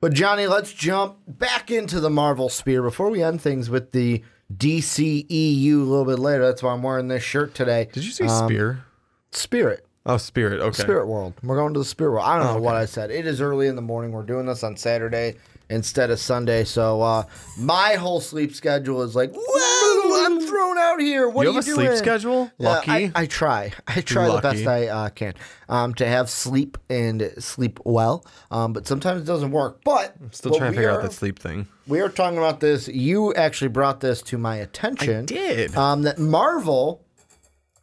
But Johnny, let's jump back into the Marvel sphere before we end things with the DCEU a little bit later. That's why I'm wearing this shirt today. Did you say spear? Spirit. Oh, Spirit. Okay. Spirit World. We're going to the Spirit World. I don't know what I said. It is early in the morning. We're doing this on Saturday instead of Sunday. So my whole sleep schedule is like, whoa, I'm thrown out here. What are you doing? You have a sleep schedule? Lucky. I try. I try the best I can to have sleep and sleep well. But sometimes it doesn't work. But I'm still trying to figure out that sleep thing. We are talking about this. You actually brought this to my attention. I did. That Marvel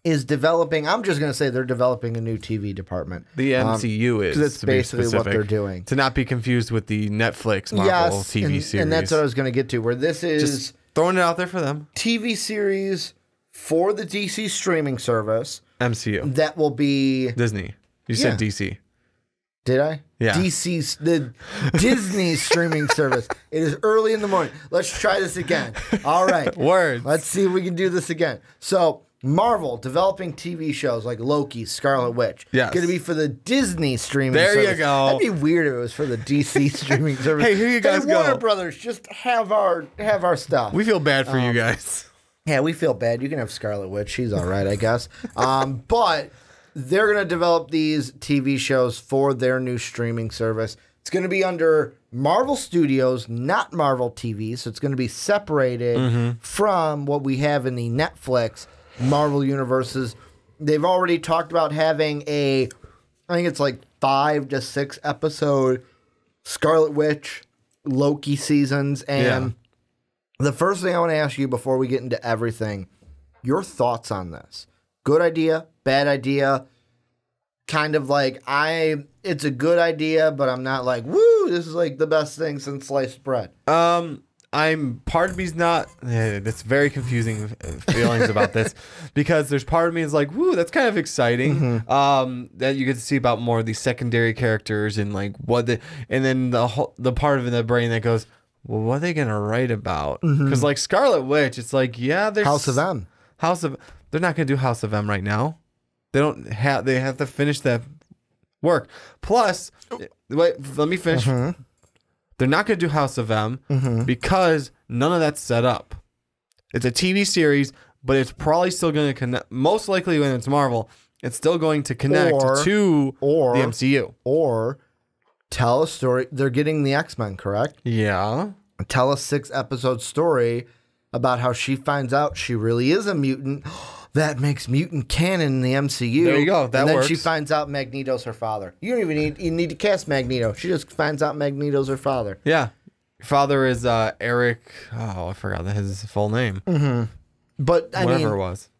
is developing. I'm just going to say they're developing a new TV department. The MCU is. That's basically what they're doing. To not be confused with the Netflix Marvel TV series. And that's what I was going to get to, where this is just throwing it out there for them. TV series for the DC streaming service. MCU. That will be Disney. You said DC. Did I? Yeah. The Disney streaming service. It is early in the morning. Let's try this again. All right. Words. Let's see if we can do this again. So, Marvel developing TV shows like Loki, Scarlet Witch. Yes. Going to be for the Disney streaming service. There you go. That'd be weird if it was for the DC streaming service. Hey, here you guys go. Warner Brothers, just have our stuff. We feel bad for you guys. Yeah, we feel bad. You can have Scarlet Witch. She's all right, I guess. But they're going to develop these TV shows for their new streaming service. It's going to be under Marvel Studios, not Marvel TV. So it's going to be separated from what we have in the Netflix Marvel universes. They've already talked about having I think it's like 5 to 6 episode Scarlet Witch, Loki seasons. And the first thing I want to ask you before we get into everything, your thoughts on this. Good idea, bad idea, kind of like it's a good idea, but I'm not like, woo, this is like the best thing since sliced bread. Part of me's not. It's very confusing feelings about this because there's part of me is like, woo, that's kind of exciting. That you get to see about more of these secondary characters and like and then the part of the brain that goes, well, what are they gonna write about? Because like Scarlet Witch, it's like, yeah, there's House of M. They're not gonna do House of M right now. They have to finish that work. Plus, wait, let me finish. They're not going to do House of M because none of that's set up. It's a TV series, but it's probably still going to connect. Most likely when it's Marvel, it's still going to connect to the MCU. Or tell a story. They're getting the X-Men, correct? Yeah. Tell a 6-episode story about how she finds out she really is a mutant. That makes mutant canon in the MCU. There you go. That and then works. she finds out Magneto's her father. You don't even need to cast Magneto. She just finds out Magneto's her father. Yeah. Your father is Eric. Oh, I forgot his full name. But whatever it was.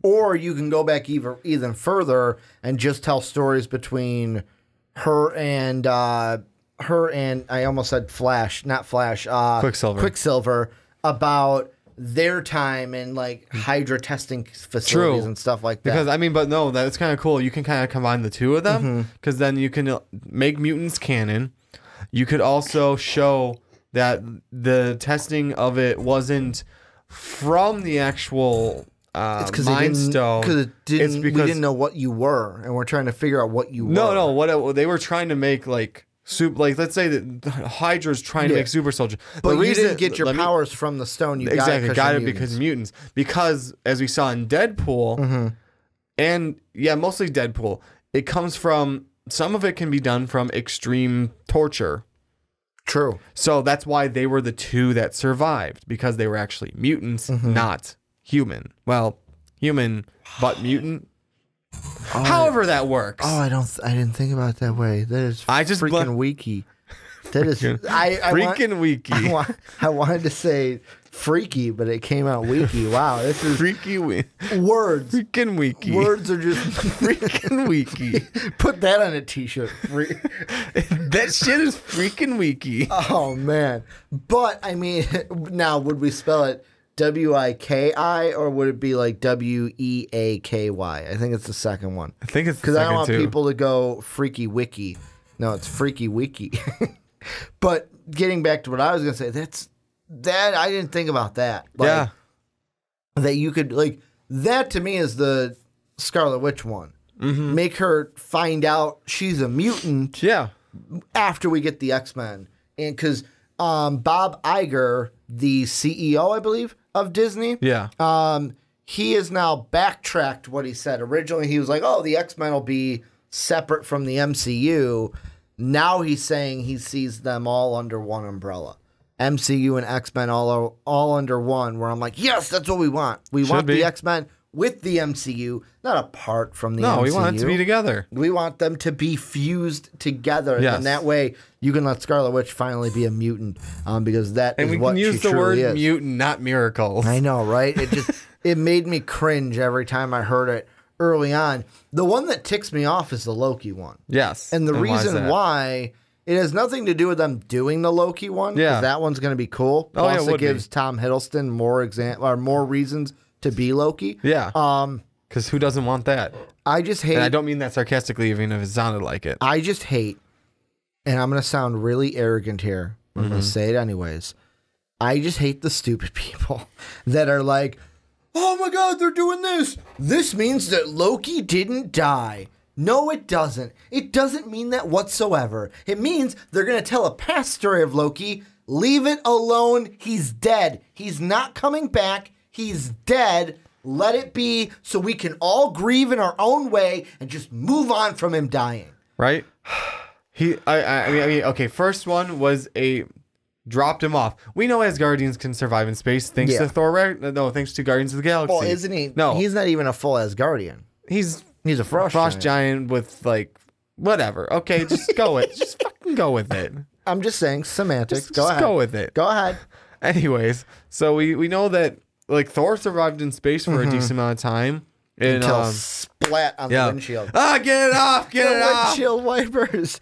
Or you can go back even further and just tell stories between her and I almost said Flash, not Flash. Quicksilver about their time and like Hydra testing facilities and stuff like that. Because but no, that's kind of cool. You can kind of combine the two of them because then you can make mutants canon. You could also show that the testing of it wasn't from the actual Mind Stone. Because we didn't know what you were, and we're trying to figure out what you were. No, what they were trying to make like. Let's say that Hydra's trying to make super soldiers. But you didn't get your powers from the stone. You got it because mutants. Because as we saw in Deadpool, and mostly Deadpool, it comes from, some of it can be done from extreme torture. True. So that's why they were the two that survived, because they were actually mutants, not human. Well, human, but mutant. However that works. I didn't think about it that way. That is freaking wiki. That is wiki. I wanted to say freaky, but it came out wiki. Wow, this is freaky words. Freaking wiki. Words are just freaking wiki. Put that on a t-shirt. That shit is freaking wiki. Oh man. But now would we spell it W-I-K-I or would it be like W-E-A-K-Y? I think it's the second one. I think it's because I don't want people to go freaky wiki. No, it's freaky wiki. But getting back to what I was gonna say, I didn't think about that. That you could that to me is the Scarlet Witch one. Make her find out she's a mutant. Yeah. After we get the X-Men and because Bob Iger, the CEO, I believe, of Disney, he has now backtracked what he said. Originally, he was like, "Oh, the X-Men will be separate from the MCU." Now he's saying he sees them all under one umbrella. MCU and X-Men all under one, where I'm like, yes, that's what we want. We want the X-Men with the MCU, not apart from the MCU. No, we want it to be together. We want them to be fused together. Yes. And that way you can let Scarlet Witch finally be a mutant, because that is what she truly is. And we can use the word mutant, not miracles. I know, right? It just it made me cringe every time I heard it early on. The one that ticks me off is the Loki one. Yes. And the reason why... It has nothing to do with them doing the Loki one, because that one's going to be cool. Plus, it gives Tom Hiddleston more reasons to be Loki. Yeah. Because who doesn't want that? I just hate... And I don't mean that sarcastically, even if it sounded like it. I just hate, and I'm going to sound really arrogant here. I'm going to say it anyways. I just hate the stupid people that are like, oh my God, they're doing this. This means that Loki didn't die. No, it doesn't. It doesn't mean that whatsoever. It means they're going to tell a past story of Loki. Leave it alone. He's dead. He's not coming back. He's dead. Let it be so we can all grieve in our own way and just move on from him dying. Right? I mean, okay, first one was dropped him off. We know Asgardians can survive in space thanks to Thor. No, thanks to Guardians of the Galaxy. Well, isn't he? No. He's not even a full Asgardian. He's a frost giant with, like, whatever. Okay, just go with it. Just fucking go with it. I'm just saying semantics. Go ahead. Go with it. Go ahead. Anyways, so we know that, like, Thor survived in space for a decent amount of time. Until splat on the windshield. Get it off! Get it off! Windshield wipers.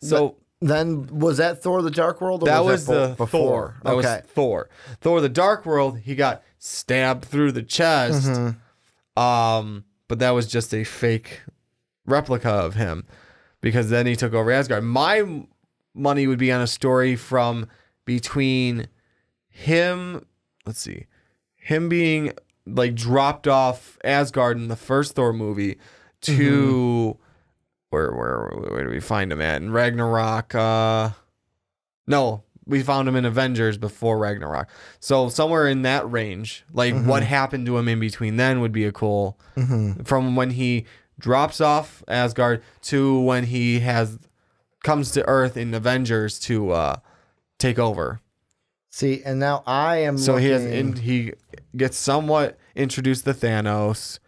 So... Then, was that Thor the Dark World? Or that was the Thor. That was Thor. Thor the Dark World, he got stabbed through the chest. But that was just a fake replica of him, because then he took over Asgard. My money would be on a story from between him, him being like dropped off Asgard in the first Thor movie to where do we find him at? In Ragnarok? No, we found him in Avengers before Ragnarok. So somewhere in that range, like what happened to him in between then would be a cool, from when he drops off Asgard to when he comes to Earth in Avengers to take over. See, and now I am he gets somewhat introduced to Thanos,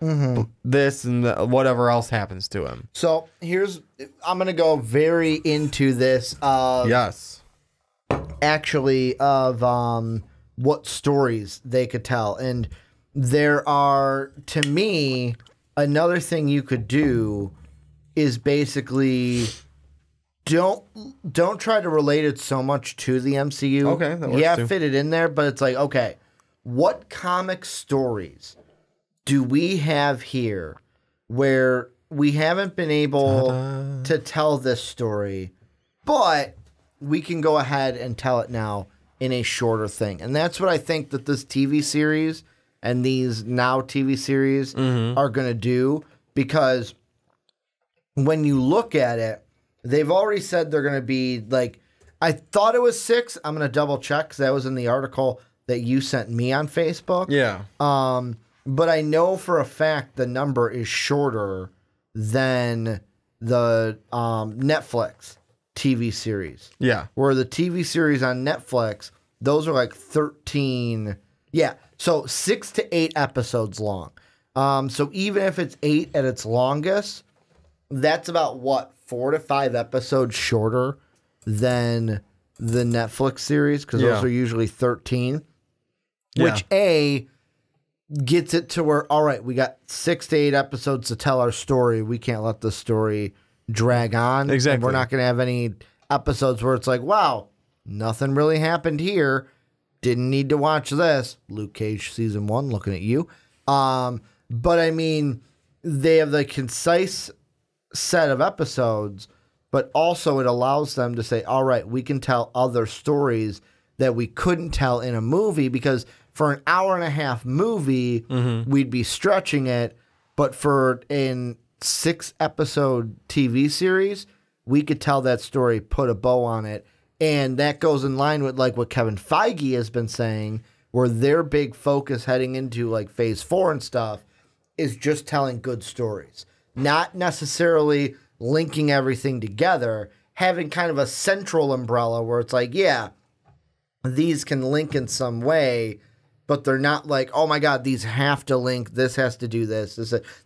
this and whatever else happens to him. So I'm going to go very into this. Actually, of what stories they could tell. And there are, to me, another thing you could do is basically don't try to relate it so much to the MCU. Okay, that works too. Fit it in there, but it's like, okay, what comic stories do we have here where we haven't been able to tell this story, but we can go ahead and tell it now in a shorter thing? And that's what I think that this TV series and these now TV series are going to do, because when you look at it, they've already said they're going to be like, I thought it was 6. I'm going to double check because that was in the article that you sent me on Facebook. Yeah. But I know for a fact the number is shorter than the Netflix TV series. Yeah. Where the TV series on Netflix, those are like 13. Yeah. So 6 to 8 episodes long. So even if it's 8 at its longest, that's about 4 to 5 episodes shorter than the Netflix series, because those are usually 13. Which gets it to where, all right, we got 6 to 8 episodes to tell our story. We can't let the story drag on. Exactly. And we're not going to have any episodes where it's like, wow, nothing really happened here. Didn't need to watch this. Luke Cage season 1, looking at you. But I mean, they have the concise set of episodes, but also it allows them to say, all right, we can tell other stories that we couldn't tell in a movie, because for an hour-and-a-half movie, we'd be stretching it, but for a 6-episode TV series, we could tell that story, put a bow on it. And that goes in line with like what Kevin Feige has been saying, where their big focus heading into like phase 4 and stuff is just telling good stories, not necessarily linking everything together, having kind of a central umbrella where it's like, yeah, these can link in some way, but they're not like, oh my God, these have to link. This has to do this.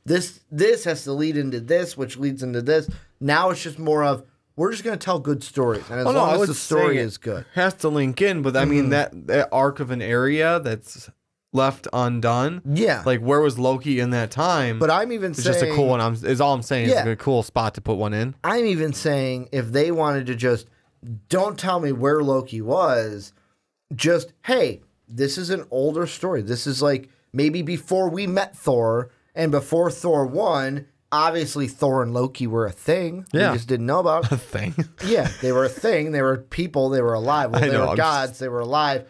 This has to lead into this, which leads into this. Now it's just more of, we're just going to tell good stories. And as long as the story is good. Has to link in, but I mean, that arc of an area that's left undone. Yeah. Like, where was Loki in that time? But I'm even saying... It's just a cool one. Is all I'm saying. It's a cool spot to put one in. I'm even saying if they wanted to just, don't tell me where Loki was, just, hey, this is an older story. This is like maybe before we met Thor and before Thor 1, obviously Thor and Loki were a thing. Yeah. We just didn't know about. A thing. Yeah, they were a thing. They were people. They were alive. Well, they were gods. They were alive.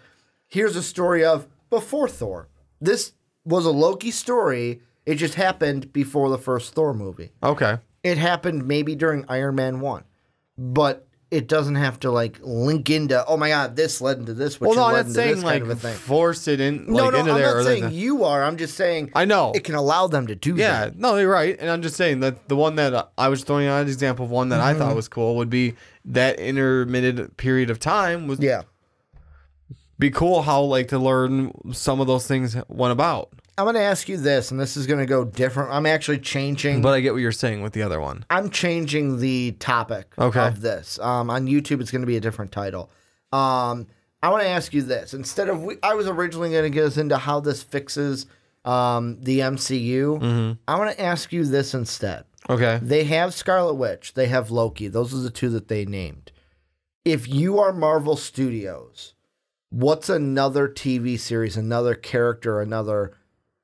Here's a story of before Thor. This was a Loki story. It just happened before the first Thor movie. Okay. It happened maybe during Iron Man 1. But it doesn't have to like link into, oh my God, this led into this, which led into this kind of a thing. Force it in, No, into I'm there. not saying you are. I'm just saying I know it can allow them to do that. Yeah, no, you're right. And I'm just saying that the one that I was throwing out an example of one that I thought was cool would be that intermittent period of time was be cool how like to learn some of those things went about. I'm going to ask you this, and this is going to go different. I'm actually changing. But I get what you're saying with the other one. I'm changing the topic of this. On YouTube, it's going to be a different title. I want to ask you this. Instead of, I was originally going to get us into how this fixes the MCU. I want to ask you this instead. Okay. They have Scarlet Witch. They have Loki. Those are the two that they named. If you are Marvel Studios, what's another TV series, another character, another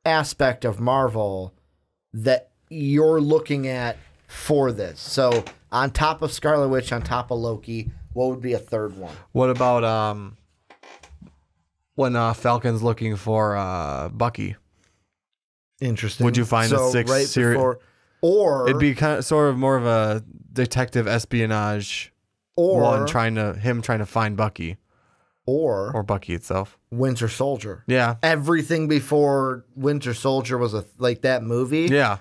aspect of Marvel that you're looking at for this? So on top of Scarlet Witch, on top of Loki, what would be a third one? What about when Falcon's looking for Bucky? Interesting. Would you find a sixth series? Or it'd be kind of sort of more of a detective espionage one trying to find Bucky. Or Bucky itself. Winter Soldier. Yeah. Everything before Winter Soldier was like that movie. Yeah.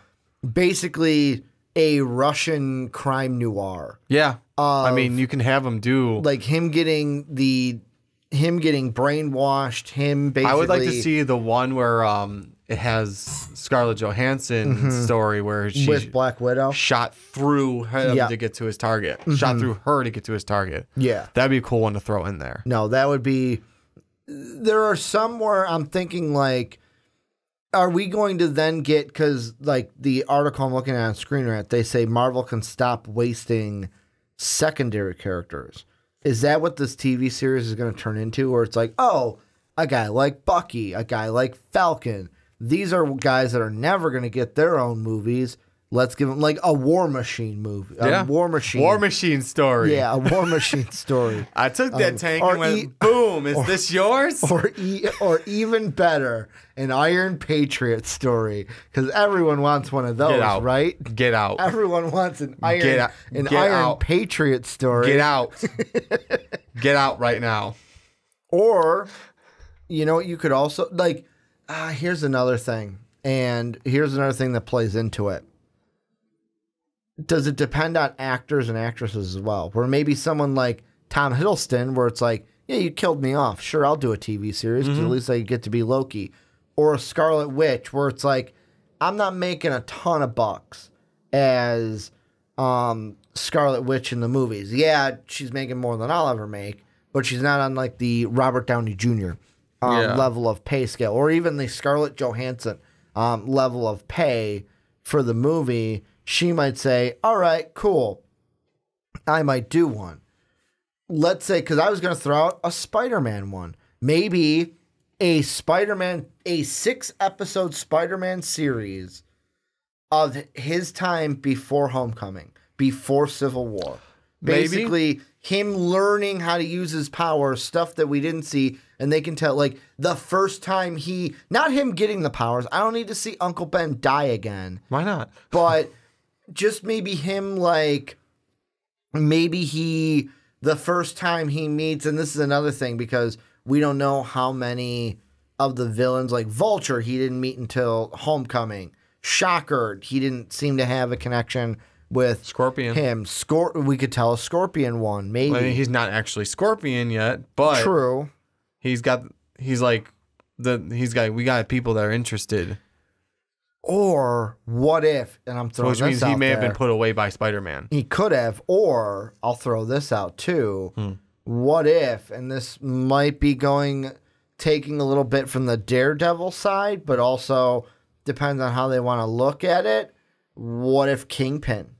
Basically a Russian crime noir. Yeah. I mean, you can have him do like him getting brainwashed, him basically. I would like to see the one where it has Scarlett Johansson's story where she with Black Widow shot through him to get to his target. Shot through her to get to his target. Yeah. That'd be a cool one to throw in there. No, that would be. There are some where I'm thinking like, are we going to then get, because like the article I'm looking at on Screen Rant, they say Marvel can stop wasting secondary characters. Is that what this TV series is going to turn into? Where it's like, oh, a guy like Bucky, a guy like Falcon. These are guys that are never going to get their own movies. Let's give them like a War Machine movie. A War Machine story. Yeah, a War Machine story. I took that tank and went, boom, is this yours? Or even better, an Iron Patriot story. Because everyone wants one of those, right? Get out. Everyone wants an Iron Patriot story. Get out. Get out right now. Or, you know what you could also, like, here's another thing. And here's another thing that plays into it. Does it depend on actors and actresses as well? Where maybe someone like Tom Hiddleston, where it's like, yeah, you killed me off. Sure, I'll do a TV series because at least I get to be Loki. Or a Scarlet Witch, where it's like, I'm not making a ton of bucks as Scarlet Witch in the movies. Yeah, she's making more than I'll ever make, but she's not on like the Robert Downey Jr. Level of pay scale, or even the Scarlett Johansson level of pay for the movie. She might say, all right, cool, I might do one. Let's say, because I was going to throw out a Spider-Man one. Maybe a 6-episode Spider-Man series of his time before Homecoming, before Civil War. Basically, him learning how to use his powers, stuff that we didn't see, and they can tell, like, the first time not him getting the powers. I don't need to see Uncle Ben die again. Why not? But just maybe him, like, maybe the first time he meets, and this is another thing because we don't know how many of the villains, like Vulture, he didn't meet until Homecoming. Shocker, he didn't seem to have a connection with Scorpion. him. We could tell a Scorpion one, maybe. I mean, he's not actually Scorpion yet, but true. We got people that are interested. Or what if, and I'm throwing Which means this he out may have there. been put away by Spider-Man. He could have, or I'll throw this out too. What if, and this might be taking a little bit from the Daredevil side, but also depends on how they want to look at it. What if Kingpin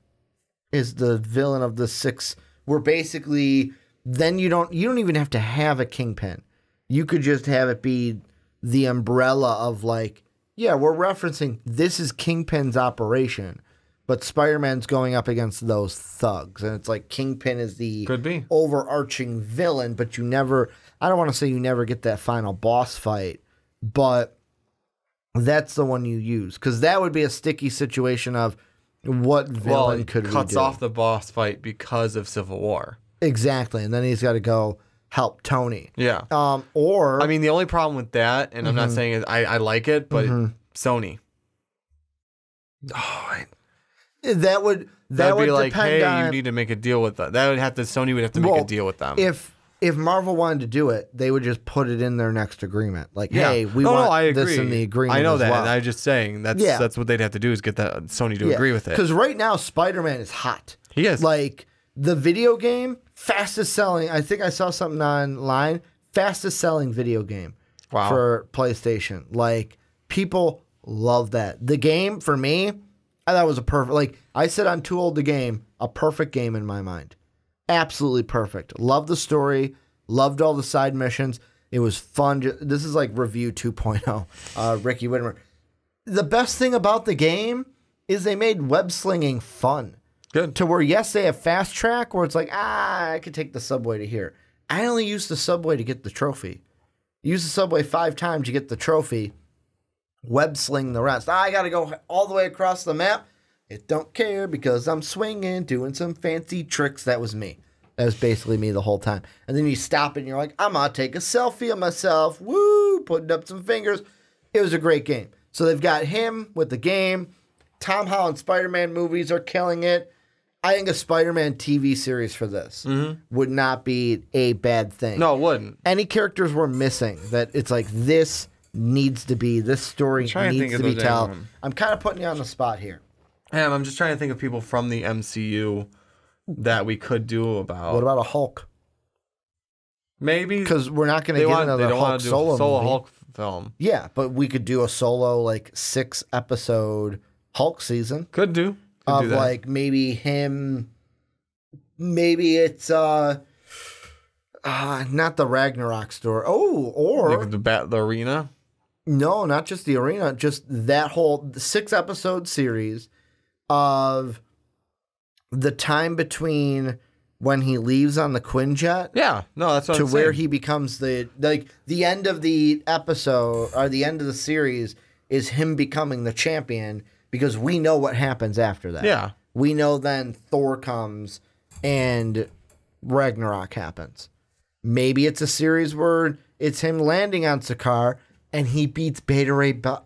is the villain of the 6? Where basically, then you don't even have to have a Kingpin. You could just have it be the umbrella of like, yeah, we're referencing this is Kingpin's operation, but Spider-Man's going up against those thugs, and it's like Kingpin is the Could be overarching villain, but you never. I don't want to say you never get that final boss fight, but that's the one you use because that would be a sticky situation of what villain could we do? Cuts off the boss fight because of Civil War. Exactly, and then he's got to go help Tony. Yeah. Or I mean, the only problem with that, and I'm not saying it, I like it, but Sony. Oh, that would be like, depend hey, on, you need to make a deal with that. Sony would have to make a deal with them. If Marvel wanted to do it, they would just put it in their next agreement. Like, yeah. hey, we want I agree. this in the agreement. I know as that. well. And I'm just saying that's what they'd have to do is get that Sony to agree with it. Because right now, Spider-Man is hot. He is. Like the video game, fastest selling. I think I saw something online. Fastest selling video game for PlayStation. Like people love that. The game for me, I thought was a perfect. Like I said, I'm too old to game. A perfect game in my mind. Absolutely perfect. Loved the story. Loved all the side missions. It was fun. This is like review 2.0. Ricky Widmer. The best thing about the game is they made web slinging fun. Good. To where, yes, they have fast track where it's like, I could take the subway to here. I only used the subway to get the trophy. Use the subway 5 times to get the trophy. Web sling the rest. I got to go all the way across the map. It don't care because I'm swinging, doing some fancy tricks. That was me. That was basically me the whole time. And then you stop and you're like, I'm going to take a selfie of myself. Woo, putting up some fingers. It was a great game. So they've got him with the game. Tom Holland Spider-Man movies are killing it. I think a Spider-Man TV series for this would not be a bad thing. No, it wouldn't. Any characters we're missing that it's like this needs to be, this story needs to be told. I'm kind of putting you on the spot here. I'm just trying to think of people from the MCU that we could do about. What about a Hulk? Maybe because we're not going to get another Hulk solo Hulk film. Yeah, but we could do a solo like 6 episode Hulk season. Could do of that. Like maybe him. Maybe it's not the Ragnarok story. Oh, or the arena. No, not just the arena. Just that whole 6 episode series of the time between when he leaves on the Quinjet. Yeah, no, that's what to I'm where saying. he becomes the end of the episode or the end of the series is him becoming the champion because we know what happens after that. Yeah, we know then Thor comes and Ragnarok happens. Maybe it's a series where it's him landing on Sakaar and he beats Beta Ray Bill.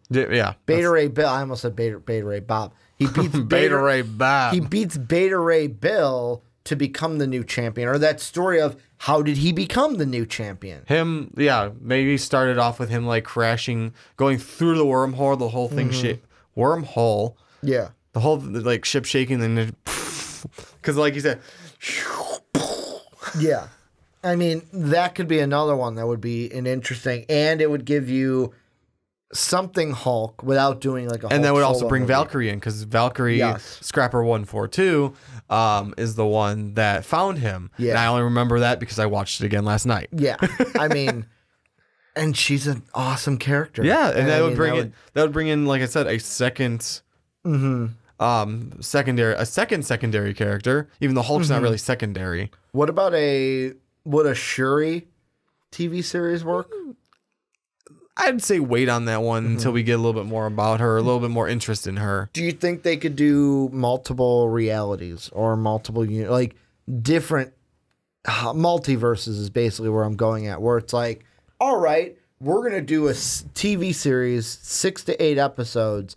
Yeah, Beta Ray Bill. I almost said Beta Ray Bob. He beats Beta Ray Bob. He beats Beta Ray Bill to become the new champion. Or that story of how did he become the new champion? Him, yeah, maybe started off with him like crashing, going through the wormhole, the whole thing wormhole. Yeah. The whole like ship shaking and because like you said. Yeah. I mean, that could be another one that would be an interesting, and it would give you something Hulk without doing like a Hulk and that would also solo bring movie. Valkyrie in because Valkyrie Scrapper 142 is the one that found him. Yeah. And I only remember that because I watched it again last night. Yeah. I mean, and she's an awesome character. Yeah, and that would bring in, like I said, a second secondary character. Even though Hulk's not really secondary. What about would a Shuri TV series work? I'd say wait on that one until we get a little bit more about her, a little bit more interest in her. Do you think they could do multiple realities or multiple, like different multiverses is basically where I'm going at, where it's like, all right, we're going to do a TV series, 6 to 8 episodes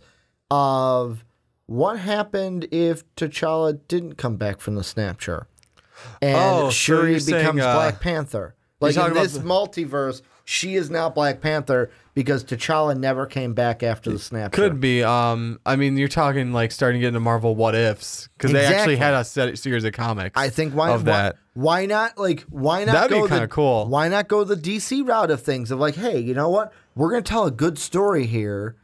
of what happened if T'Challa didn't come back from the Snapshot and Shuri becomes Black Panther. Like in this multiverse, she is now Black Panther because T'Challa never came back after the Snapshot. Could be. I mean, you're talking like starting to get into Marvel what ifs because they actually had a series of comics. I think why not? Why not? That'd be kind of cool. Why not go the DC route of things? Of like, hey, you know what? We're gonna tell a good story here.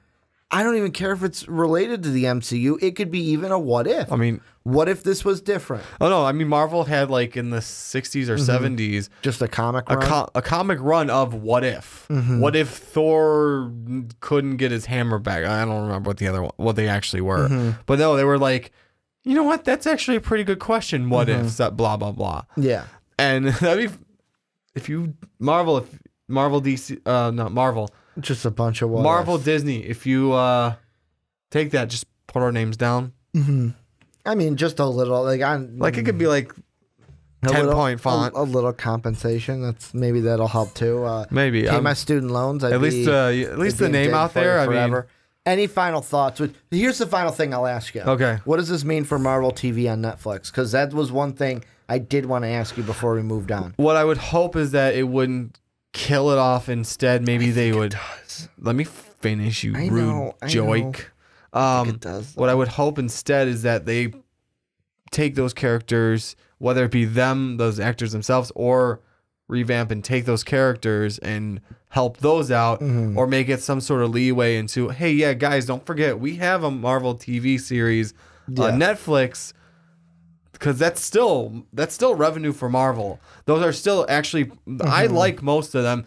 I don't even care if it's related to the MCU. It could be even a what if. I mean, what if this was different? Oh no, I mean Marvel had like in the 60s or 70s just a comic run? a comic run of what if. What if Thor couldn't get his hammer back? I don't remember what they actually were. But no, they were like, you know what? That's actually a pretty good question. What if that blah blah blah. Yeah. And that'd be if Marvel DC not Marvel. Just a bunch of what Marvel ifs. Disney. If you take that, just put our names down. I mean, just a little. Like it could be like 10-point font. A little compensation. Maybe that'll help too. Maybe pay my student loans. At least the name out there. I mean, any final thoughts? Here's the final thing I'll ask you. Okay. What does this mean for Marvel TV on Netflix? Because that was one thing I did want to ask you before we moved on. What I would hope is that it wouldn't kill it off. Instead, maybe they would. Let me finish, you rude joik. It does. What I would hope instead is that they take those characters, whether it be them, those actors themselves, or revamp and take those characters and help those out, or make it some sort of leeway into, hey, yeah, guys, don't forget we have a Marvel TV series on Netflix. Because that's still revenue for Marvel. Those are still actually I like most of them.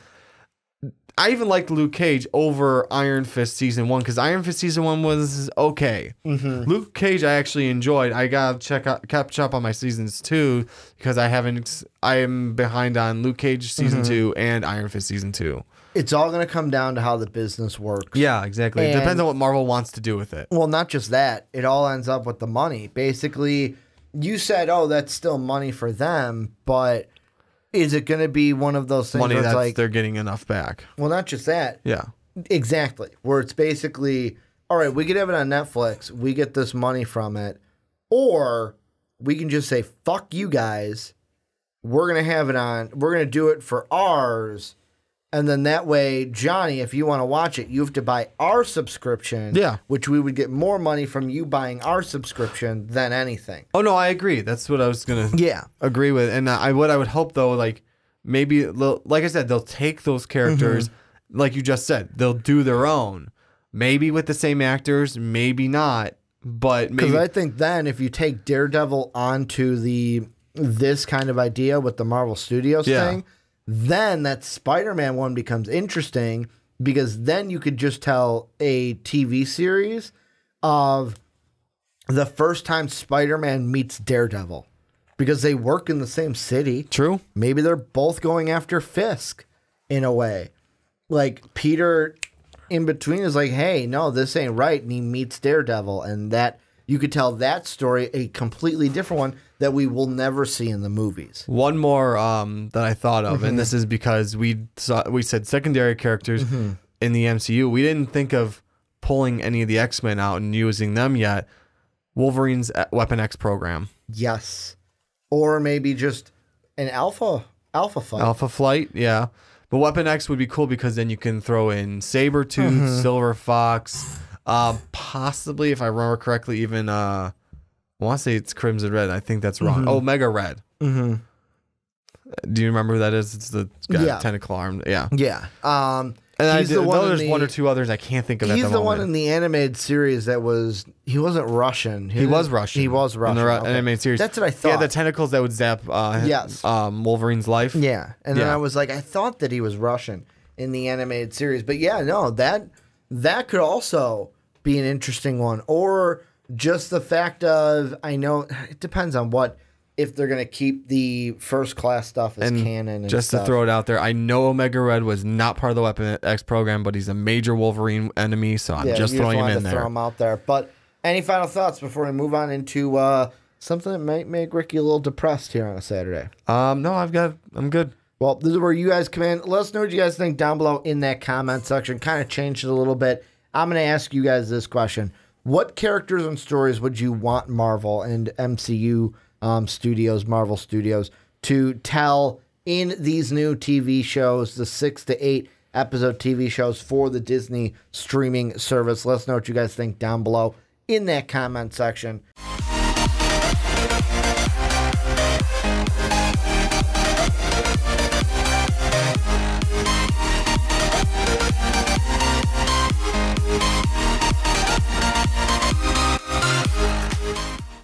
I even liked Luke Cage over Iron Fist season 1 because Iron Fist season 1 was okay. Luke Cage I actually enjoyed. I got catch up on my seasons 2 because I am behind on Luke Cage season 2 and Iron Fist season 2. It's all going to come down to how the business works. Yeah, exactly. It depends on what Marvel wants to do with it. Well, not just that. It all ends up with the money. Basically, you said, oh, that's still money for them, but is it going to be one of those things money where it's that like they're getting enough back? Well, not just that. Yeah. Exactly. Where it's basically, all right, we could have it on Netflix. We get this money from it. Or we can just say, fuck you guys. We're going to have it on. We're going to do it for ours. And then that way, Johnny, if you want to watch it, you have to buy our subscription. Yeah. Which we would get more money from you buying our subscription than anything. Oh, no, I agree. That's what I was going to agree with. And what I would hope, though, like, maybe, like I said, they'll take those characters, like you just said, they'll do their own. Maybe with the same actors, maybe not. But maybe. Because I think then if you take Daredevil onto this kind of idea with the Marvel Studios thing, then that Spider-Man one becomes interesting because then you could just tell a TV series of the first time Spider-Man meets Daredevil because they work in the same city. True. Maybe they're both going after Fisk in a way. Like Peter in between is like, hey, no, this ain't right. And he meets Daredevil. And that you could tell that story a completely different one that we will never see in the movies. One more that I thought of, and this is because we said secondary characters in the MCU. We didn't think of pulling any of the X-Men out and using them yet. Wolverine's Weapon X program. Yes. Or maybe just an alpha flight. Alpha flight, yeah. But Weapon X would be cool because then you can throw in Sabretooth, Silver Fox, possibly, if I remember correctly, even I want to say it's Crimson Red. I think that's wrong. Oh, Mega Red. Do you remember who that is? It's the guy tentacle arm. Yeah. Yeah. And there's one or two others I can't think of at the moment. He's the one in the animated series that he wasn't Russian. He was Russian. He was Russian. In the animated series. That's what I thought. Yeah, the tentacles that would zap Wolverine's life. Yeah. And then I was like, I thought that he was Russian in the animated series. But yeah, no, that could also be an interesting one. Or just the fact of, I know it depends on what if they're going to keep the First Class stuff as And canon. And just stuff. to throw it out there, I know Omega Red was not part of the Weapon X program, but he's a major Wolverine enemy, so I'm just throwing him in there. Throw him out there. But any final thoughts before we move on into something that might make Ricky a little depressed here on a Saturday? No, I'm good. Well, this is where you guys come in. Let us know what you guys think down below in that comment section. Kind of changed it a little bit. I'm going to ask you guys this question. What characters and stories would you want Marvel and MCU studios, Marvel Studios, to tell in these new TV shows, the 6 to 8 episode TV shows for the Disney streaming service? Let us know what you guys think down below in that comment section.